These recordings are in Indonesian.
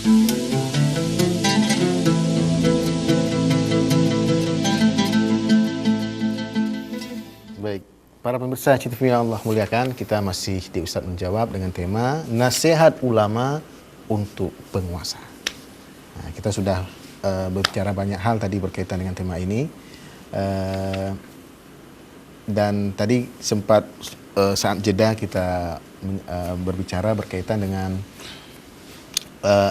Baik, para pemirsa CTV yang Allah muliakan, kita masih di Ustadz Menjawab dengan tema Nasihat Ulama untuk Penguasa. Nah, kita sudah berbicara banyak hal tadi berkaitan dengan tema ini. Dan tadi sempat saat jeda kita berbicara berkaitan dengan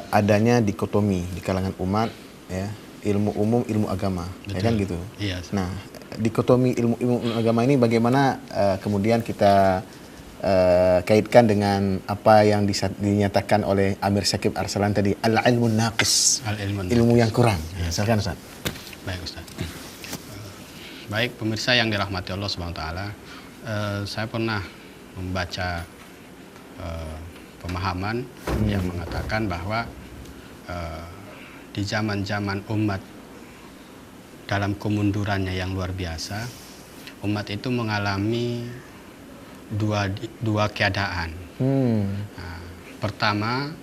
adanya dikotomi di kalangan umat, ya, ilmu umum, ilmu agama. Betul. Ya kan gitu. Iya. Nah, dikotomi ilmu agama ini bagaimana kemudian kita kaitkan dengan apa yang dinyatakan oleh Amir Syakib Arsalan tadi, al-ilmu naqis, ilmu yang kurang. Ya, silakan Ustaz. Baik Ustaz. Baik pemirsa yang dirahmati Allah Subhanahu wa taala, saya pernah membaca pemahaman yang mengatakan bahwa di zaman-zaman umat dalam kemundurannya yang luar biasa, umat itu mengalami dua keadaan. Nah, pertama,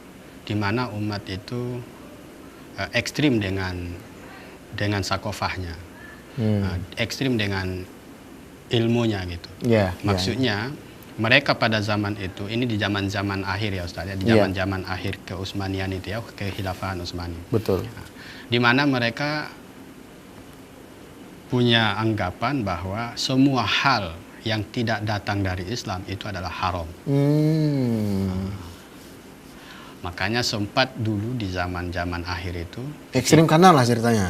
di mana umat itu ekstrim dengan sakofahnya, ekstrim dengan ilmunya gitu. Maksudnya mereka pada zaman itu, ini di zaman-zaman akhir ya Ustaz ya, di zaman-zaman akhir keutsmanian itu ya, kekhilafahan Utsmani. Betul. Nah, di mana mereka punya anggapan bahwa semua hal yang tidak datang dari Islam itu adalah haram. Makanya sempat dulu di zaman-zaman akhir itu ekstrim kanan lah ceritanya.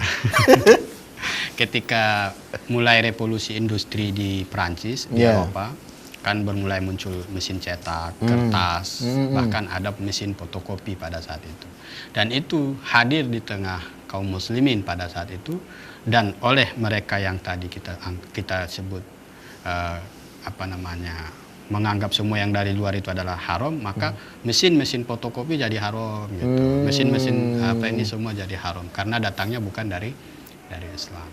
Ketika mulai revolusi industri di Prancis, di Eropa, kan bermulai muncul mesin cetak, kertas, bahkan ada mesin fotokopi pada saat itu. Dan itu hadir di tengah kaum muslimin pada saat itu, dan oleh mereka yang tadi kita sebut menganggap semua yang dari luar itu adalah haram, maka mesin-mesin fotokopi jadi haram gitu. Mesin-mesin ini semua jadi haram karena datangnya bukan dari Islam.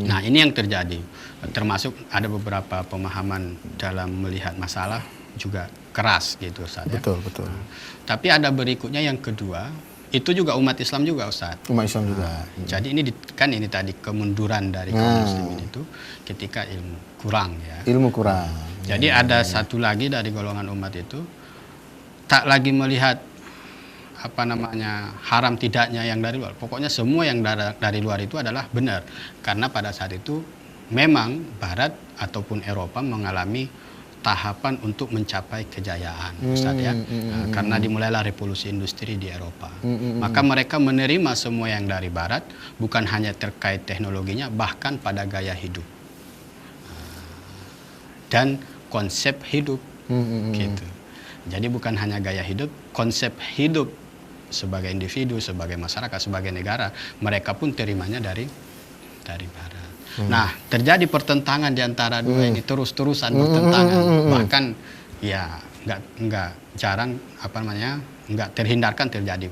Nah, ini yang terjadi. Termasuk ada beberapa pemahaman dalam melihat masalah juga keras gitu Ustaz. Betul, betul. Nah, tapi ada berikutnya yang kedua, itu juga umat Islam juga Ustaz. Umat Islam juga. Jadi ini ini tadi kemunduran dari kaum muslimin itu ketika ilmu kurang ya. Ilmu kurang. Jadi ada satu lagi dari golongan umat itu tak lagi melihat haram tidaknya yang dari luar. Pokoknya semua yang dari luar itu adalah benar. Karena pada saat itu memang Barat ataupun Eropa mengalami tahapan untuk mencapai kejayaan, Ustaz ya. Karena dimulailah revolusi industri di Eropa. Maka mereka menerima semua yang dari Barat, bukan hanya terkait teknologinya, bahkan pada gaya hidup dan konsep hidup, gitu. Jadi bukan hanya gaya hidup, konsep hidup sebagai individu, sebagai masyarakat, sebagai negara, mereka pun terimanya dari Barat. Nah, terjadi pertentangan di antara dua ini, terus-terusan pertentangan. Bahkan ya nggak jarang nggak terhindarkan terjadi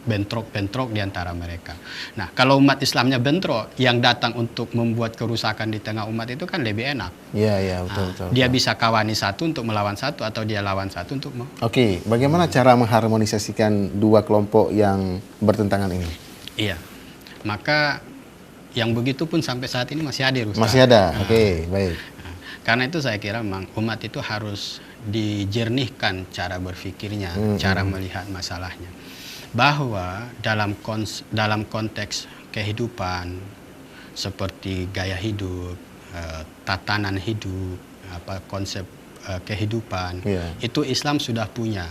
bentrok-bentrok di antara mereka. Nah, kalau umat Islamnya bentrok, yang datang untuk membuat kerusakan di tengah umat itu kan lebih enak. Iya, betul. Dia bisa kawani satu untuk melawan satu, atau dia lawan satu untuk Oke, bagaimana cara mengharmonisasikan dua kelompok yang bertentangan ini? Iya. Maka yang begitu pun sampai saat ini masih hadir Ustaz. Masih ada. Oke, baik. Karena itu saya kira memang umat itu harus dijernihkan cara berpikirnya, cara melihat masalahnya. Bahwa dalam konteks kehidupan seperti gaya hidup, tatanan hidup, konsep kehidupan, itu Islam sudah punya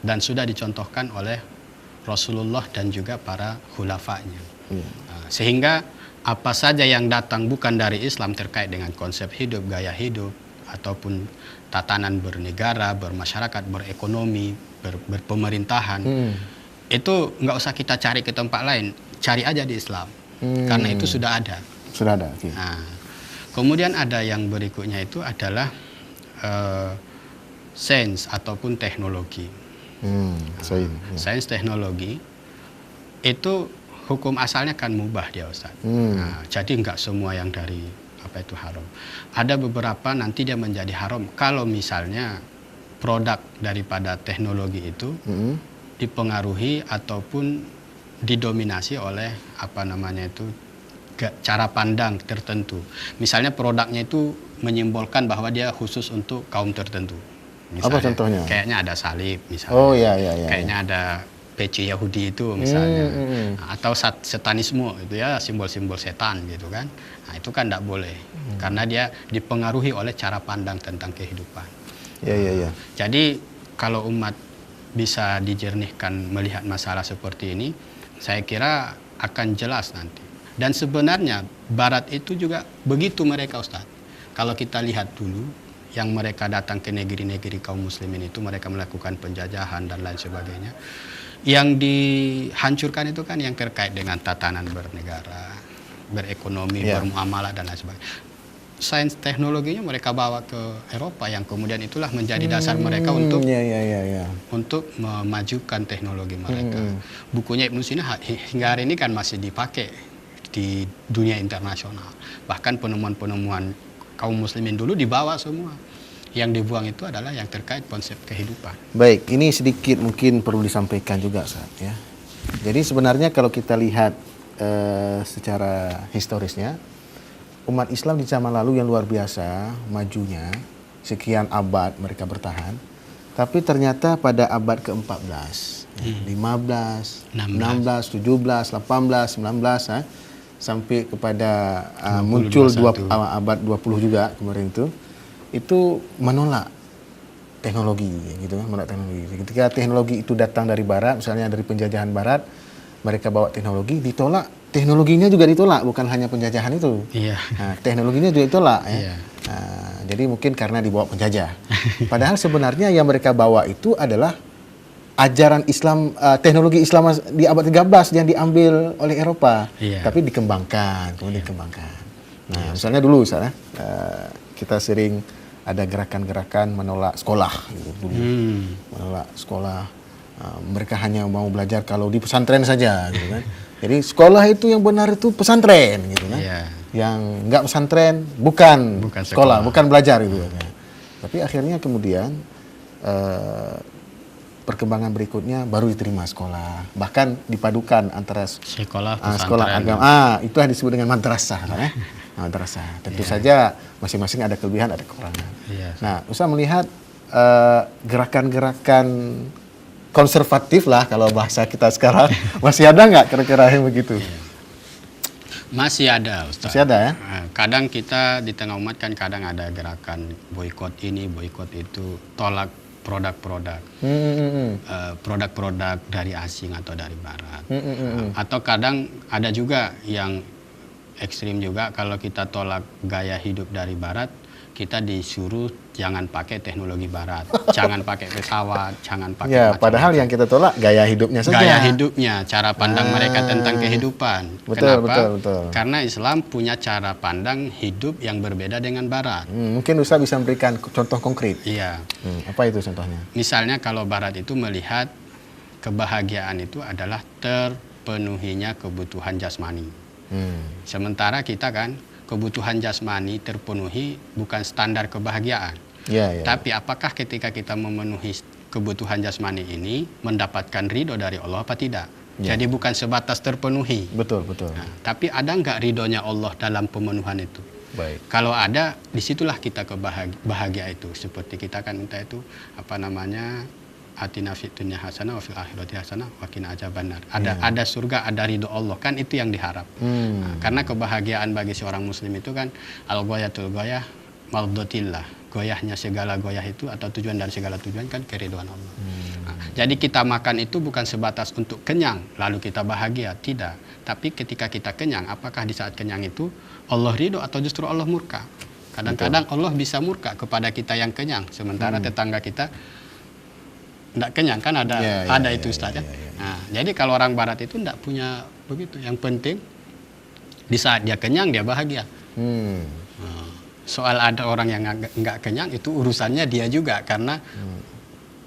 dan sudah dicontohkan oleh Rasulullah dan juga para khulafanya. Sehingga apa saja yang datang bukan dari Islam terkait dengan konsep hidup, gaya hidup, ataupun tatanan bernegara, bermasyarakat, berekonomi, berpemerintahan, itu nggak usah kita cari ke tempat lain, cari aja di Islam, karena itu sudah ada. Sudah ada. Okay. Nah, kemudian ada yang berikutnya itu adalah sains ataupun teknologi. Sains teknologi itu hukum asalnya kan mubah dia Ustaz. Nah, jadi nggak semua yang dari itu haram. Ada beberapa nanti dia menjadi haram kalau misalnya produk daripada teknologi itu dipengaruhi ataupun didominasi oleh cara pandang tertentu. Misalnya produknya itu menyimbolkan bahwa dia khusus untuk kaum tertentu. Misalnya, apa contohnya? Kayaknya ada salib misalnya. Oh iya iya iya. Kayaknya ada peci Yahudi itu misalnya. Atau satanisme itu ya, simbol-simbol setan gitu kan. Nah, itu kan tidak boleh. Karena dia dipengaruhi oleh cara pandang tentang kehidupan. Iya iya iya. Jadi kalau umat bisa dijernihkan melihat masalah seperti ini, saya kira akan jelas nanti. Dan sebenarnya Barat itu juga begitu mereka, Ustaz. Kalau kita lihat dulu, yang mereka datang ke negeri-negeri kaum muslimin itu, mereka melakukan penjajahan dan lain sebagainya. Yang dihancurkan itu kan yang terkait dengan tatanan bernegara, berekonomi, bermuamalah dan lain sebagainya. Sains teknologinya mereka bawa ke Eropa, yang kemudian itulah menjadi dasar mereka untuk untuk memajukan teknologi mereka. Bukunya Ibnu Sina hingga hari ini kan masih dipakai di dunia internasional. Bahkan penemuan-penemuan kaum muslimin dulu dibawa semua. Yang dibuang itu adalah yang terkait konsep kehidupan. Baik, ini sedikit mungkin perlu disampaikan juga, Ustaz, ya. Jadi sebenarnya kalau kita lihat secara historisnya, umat Islam di zaman lalu yang luar biasa majunya, sekian abad mereka bertahan, tapi ternyata pada abad ke-14, 15, 16, 17, 18, 19, sampai kepada 20, muncul 21. Abad 20 juga kemarin itu menolak teknologi gitu kan, menolak teknologi. Ketika teknologi itu datang dari barat, misalnya dari penjajahan barat, mereka bawa teknologi, ditolak. Teknologinya juga ditolak, bukan hanya penjajahan itu. Iya. Nah, teknologinya juga ditolak ya. Iya. Nah, jadi mungkin karena dibawa penjajah. Padahal sebenarnya yang mereka bawa itu adalah ajaran Islam, teknologi Islam di abad 13 yang diambil oleh Eropa, tapi dikembangkan, kemudian dikembangkan. Nah, misalnya dulu misalnya kita sering ada gerakan-gerakan menolak sekolah gitu dulu. Menolak sekolah. Mereka hanya mau belajar kalau di pesantren saja gitu kan. Jadi sekolah itu yang benar itu pesantren gitu kan. Yang enggak pesantren bukan sekolah, bukan belajar gitu kan. Tapi akhirnya kemudian perkembangan berikutnya baru diterima sekolah. Bahkan dipadukan antara sekolah agama. Itu yang disebut dengan madrasah kan ya. Madrasah. Tentu saja masing-masing ada kelebihan, ada kekurangan. Nah, Ustaz melihat gerakan-gerakan konservatif lah kalau bahasa kita sekarang, masih ada nggak kira-kira yang begitu? Masih ada, Ustaz. Masih ada ya? Kadang kita di tengah umat kan kadang ada gerakan boikot ini, boikot itu, tolak produk-produk, produk-produk dari asing atau dari barat. Atau kadang ada juga yang ekstrim juga, kalau kita tolak gaya hidup dari barat, kita disuruh jangan pakai teknologi barat, jangan pakai pesawat, jangan pakai padahal yang kita tolak gaya hidupnya saja. Gaya hidupnya, cara pandang mereka tentang kehidupan. Kenapa? Betul. Karena Islam punya cara pandang hidup yang berbeda dengan barat. Mungkin Ustaz bisa memberikan contoh konkret. Iya. Apa itu contohnya? Misalnya kalau barat itu melihat kebahagiaan itu adalah terpenuhinya kebutuhan jasmani. Sementara kita kan kebutuhan jasmani terpenuhi bukan standar kebahagiaan. Tapi apakah ketika kita memenuhi kebutuhan jasmani ini mendapatkan ridho dari Allah apa tidak? Jadi bukan sebatas terpenuhi. Betul. Nah, tapi ada nggak ridhonya Allah dalam pemenuhan itu? Baik. Kalau ada, disitulah kita bahagia itu. Seperti kita kan minta itu atina fid dunya hasanah wa fil akhirati hasanah wa qina adzabannar. Ada surga, ada ridho Allah, kan itu yang diharap. Nah, karena kebahagiaan bagi seorang muslim itu kan al-ghayatul ghayah mardatillah. Goyahnya segala goyah itu atau tujuan dari segala tujuan kan keridhaan Allah. Nah, jadi kita makan itu bukan sebatas untuk kenyang lalu kita bahagia, tidak. Tapi ketika kita kenyang, apakah di saat kenyang itu Allah ridho atau justru Allah murka? Kadang-kadang Allah bisa murka kepada kita yang kenyang, sementara tetangga kita tidak kenyang, kan ada itu Ustaz ya. Nah, jadi kalau orang barat itu tidak punya begitu. Yang penting di saat dia kenyang dia bahagia. Soal ada orang yang nggak kenyang itu urusannya dia juga, karena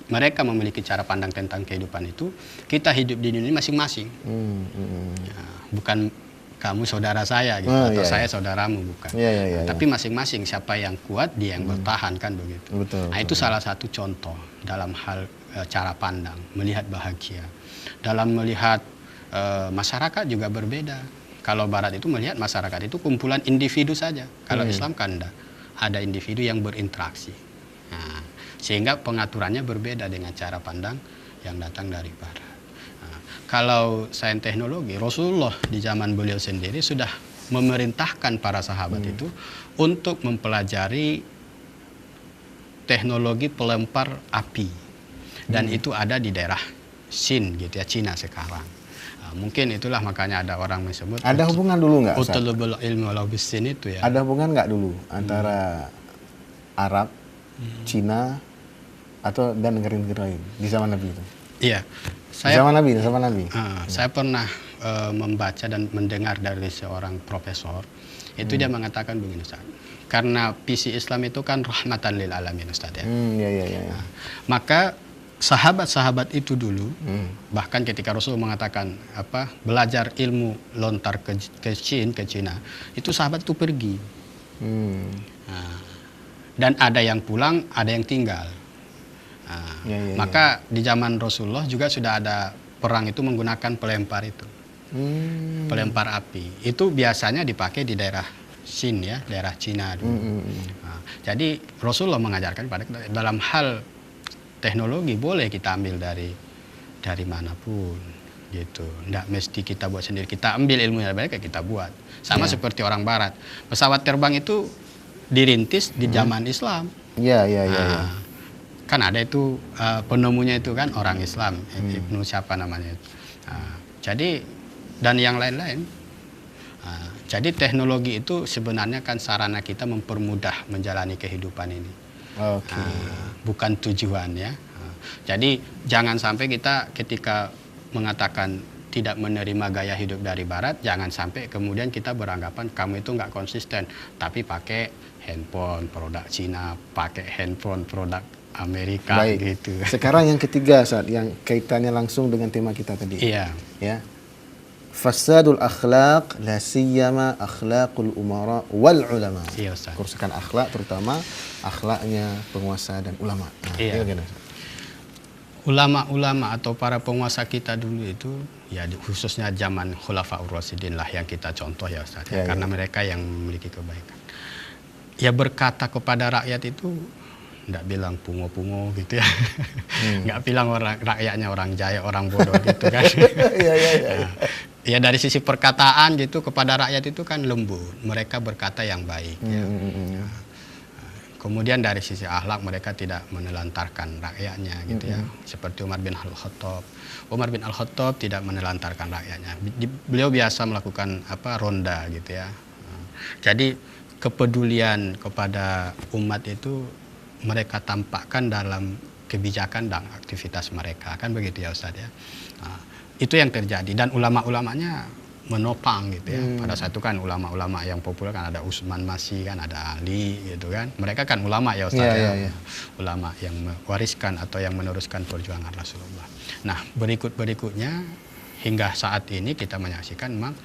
mereka memiliki cara pandang tentang kehidupan itu. Kita hidup di dunia masing-masing. Bukan kamu saudara saya gitu, Oh, atau iya, saya iya. saudaramu, bukan. Iya, iya, iya, Tapi masing-masing siapa yang kuat dia yang bertahan kan begitu. Betul, Nah, itu salah satu contoh dalam hal cara pandang melihat bahagia. Dalam melihat masyarakat juga berbeda. Kalau Barat itu melihat masyarakat itu kumpulan individu saja. Kalau Islam kan enggak. Ada individu yang berinteraksi. Nah, sehingga pengaturannya berbeda dengan cara pandang yang datang dari Barat. Nah, kalau sains teknologi, Rasulullah di zaman beliau sendiri sudah memerintahkan para sahabat itu untuk mempelajari teknologi pelempar api. Dan itu ada di daerah Sin gitu ya, Cina sekarang. Mungkin itulah makanya ada orang menyebut Ada hubungan dulu nggak, Ustaz? utlubul ilmi walau bisin itu ya. Ada hubungan nggak dulu antara Arab, Cina, atau dan negara-negara lain di zaman Nabi itu? Iya. Di zaman Nabi. Saya pernah membaca dan mendengar dari seorang profesor. Itu dia mengatakan begini, Ustaz. Karena visi Islam itu kan rahmatan lil alamin, Ustaz ya. Iya. Maka sahabat-sahabat itu dulu, bahkan ketika Rasul mengatakan belajar ilmu lontar ke Cina, itu sahabat itu pergi. Nah, dan ada yang pulang, ada yang tinggal. Nah, maka di zaman Rasulullah juga sudah ada perang itu menggunakan pelempar itu, pelempar api. Itu biasanya dipakai di daerah Sin ya, daerah Cina dulu. Nah, jadi Rasulullah mengajarkan pada dalam hal teknologi boleh kita ambil dari manapun gitu. Nggak mesti kita buat sendiri. Kita ambil ilmu yang baik kita buat. Sama seperti orang Barat. Pesawat terbang itu dirintis di zaman Islam. Iya. Kan ada itu penemunya itu kan orang Islam, Ibnu siapa namanya itu. Jadi dan yang lain-lain. Jadi teknologi itu sebenarnya kan sarana kita mempermudah menjalani kehidupan ini. Bukan tujuan ya. Jadi jangan sampai kita ketika mengatakan tidak menerima gaya hidup dari Barat, jangan sampai kemudian kita beranggapan kamu itu nggak konsisten, tapi pakai handphone produk Cina, pakai handphone produk Amerika. Baik. Gitu. Sekarang yang ketiga, saat yang kaitannya langsung dengan tema kita tadi. Iya. Ya. Fasadul akhlaq la siyama akhlaqul umara wal ulama. Iya, Ustaz. Kerusakan akhlak terutama akhlaknya penguasa dan ulama. Nah, iya. Ulama-ulama atau para penguasa kita dulu itu ya khususnya zaman Khulafaur Rasyidin lah yang kita contoh ya Ustaz. Karena mereka yang memiliki kebaikan. Ya berkata kepada rakyat itu nggak bilang pungo-pungo gitu ya. Nggak bilang rakyatnya orang jaya, orang bodoh gitu kan. Ya dari sisi perkataan gitu kepada rakyat itu kan lembut. Mereka berkata yang baik. Ya. Kemudian dari sisi akhlak mereka tidak menelantarkan rakyatnya gitu ya. Seperti Umar bin Al-Khattab. Umar bin Al-Khattab tidak menelantarkan rakyatnya. Beliau biasa melakukan ronda gitu ya. Jadi kepedulian kepada umat itu mereka tampakkan dalam kebijakan dan aktivitas mereka, kan begitu ya Ustaz ya. Itu yang terjadi dan ulama-ulamanya menopang gitu ya. Pada saat itu kan ulama-ulama yang populer kan ada Utsman Masih kan, ada Ali gitu kan. Mereka kan ulama ya Ustaz ya. Ulama yang mewariskan atau yang meneruskan perjuangan Rasulullah. Nah, berikutnya hingga saat ini kita menyaksikan memang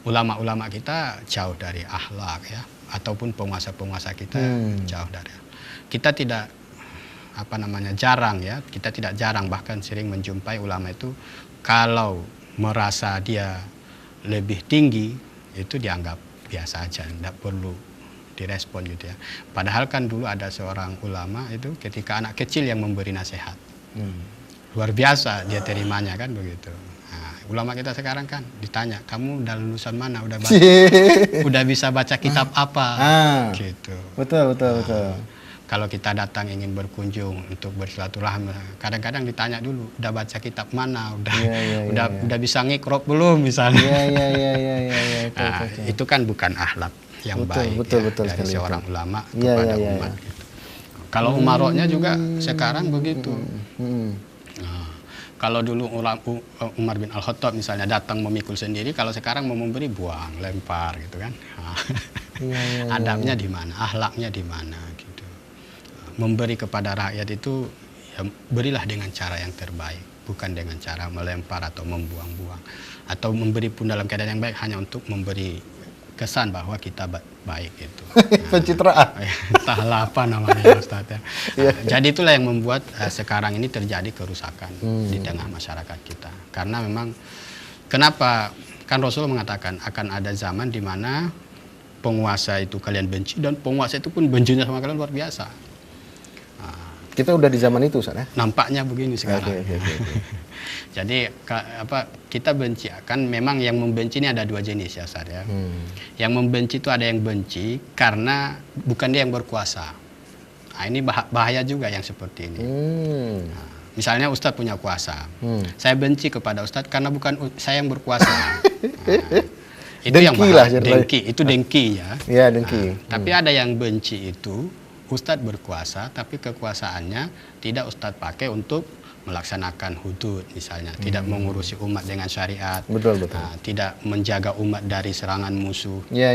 ulama-ulama kita jauh dari akhlak ya, ataupun penguasa-penguasa kita jauh dari. Kita tidak jarang ya, kita tidak jarang bahkan sering menjumpai ulama itu kalau merasa dia lebih tinggi itu dianggap biasa aja, tidak perlu direspon gitu ya. Padahal kan dulu ada seorang ulama itu ketika anak kecil yang memberi nasihat, luar biasa dia terimanya kan begitu. Nah, ulama kita sekarang kan ditanya, kamu udah lulusan mana, udah bisa baca kitab apa, gitu. Betul. Kalau kita datang ingin berkunjung untuk bersilaturahmi, kadang-kadang ditanya dulu, udah baca kitab mana, udah bisa ngikrok belum misalnya. Itu kan bukan akhlak yang baik dari seorang ulama kepada umat. Gitu. Kalau umaroknya juga sekarang begitu. Nah, kalau dulu Umar bin Al-Khattab misalnya datang memikul sendiri, kalau sekarang mau memberi buang, lempar gitu kan. Adabnya di mana, akhlaknya di mana gitu. Memberi kepada rakyat itu ya berilah dengan cara yang terbaik, bukan dengan cara melempar atau membuang-buang atau memberi pun dalam keadaan yang baik hanya untuk memberi kesan bahwa kita baik itu. Pencitraan. Entahlah apa namanya Ustaz ya. Iya. Jadi itulah yang membuat sekarang ini terjadi kerusakan di tengah masyarakat kita. Karena memang kenapa kan Rasul mengatakan akan ada zaman di mana penguasa itu kalian benci dan penguasa itu pun bencinya sama kalian luar biasa. Kita udah di zaman itu, Ustaz ya? Nampaknya begini sekarang. Oke. Jadi kita benci kan memang yang membenci ini ada dua jenis ya Ustaz ya. Yang membenci itu ada yang benci karena bukan dia yang berkuasa. Nah, ini bahaya juga yang seperti ini. Nah, misalnya Ustadz punya kuasa. Saya benci kepada Ustadz karena bukan saya yang berkuasa. Itu dengki yang bahaya. lah, Dengki, itu dengki ya. Ya, dengki. Tapi ada yang benci itu Ustadz berkuasa, tapi kekuasaannya tidak Ustadz pakai untuk melaksanakan hudud misalnya, tidak mengurusi umat dengan syariat, Betul. tidak menjaga umat dari serangan musuh. Ya.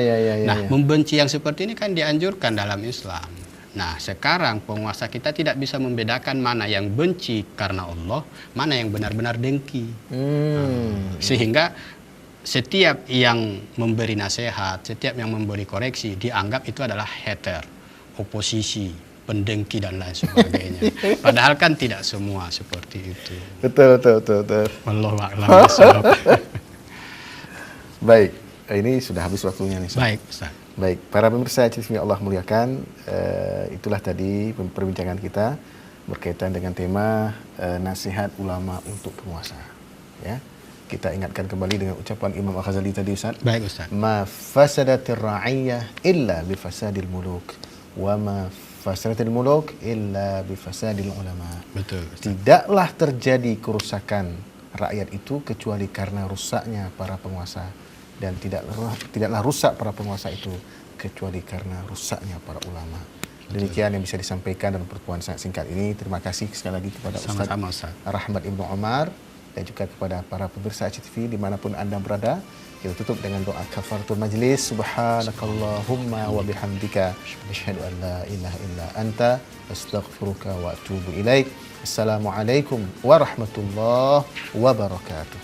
Nah, membenci yang seperti ini kan dianjurkan dalam Islam. Nah, sekarang penguasa kita tidak bisa membedakan mana yang benci karena Allah, mana yang benar-benar dengki. Sehingga setiap yang memberi nasihat, setiap yang memberi koreksi dianggap itu adalah hater, oposisi, pendengki dan lain sebagainya. Padahal kan tidak semua seperti itu. Betul. Wallahu a'lam bishawab. Baik, ini sudah habis waktunya nih, Ustaz. Baik, Ustaz. Baik, para pemirsa yang Allah muliakan, itulah tadi perbincangan kita berkaitan dengan tema nasihat ulama untuk penguasa. Ya, kita ingatkan kembali dengan ucapan Imam Al-Ghazali tadi, Ustaz. Baik, Ustaz. Ma fasadatir ra'iyah illa bi fasadil muluk wa ma fasadatil muluk illa bi fasadil ulama. Betul, Ustaz. Tidaklah terjadi kerusakan rakyat itu kecuali karena rusaknya para penguasa, dan tidaklah rusak para penguasa itu kecuali karena rusaknya para ulama. Demikian yang bisa disampaikan dalam pertemuan sangat singkat ini. Terima kasih sekali lagi kepada Sama-sama, Ustaz Ustaz. Rahmat Ibnu Omar dan juga kepada para pemirsa ACTV dimanapun Anda berada. Kita tutup dengan doa kafaratul majlis. Subhanakallahumma wa bihamdika asyhadu an la ilaha illa anta astaghfiruka wa atubu ilaik. Assalamualaikum warahmatullahi wabarakatuh.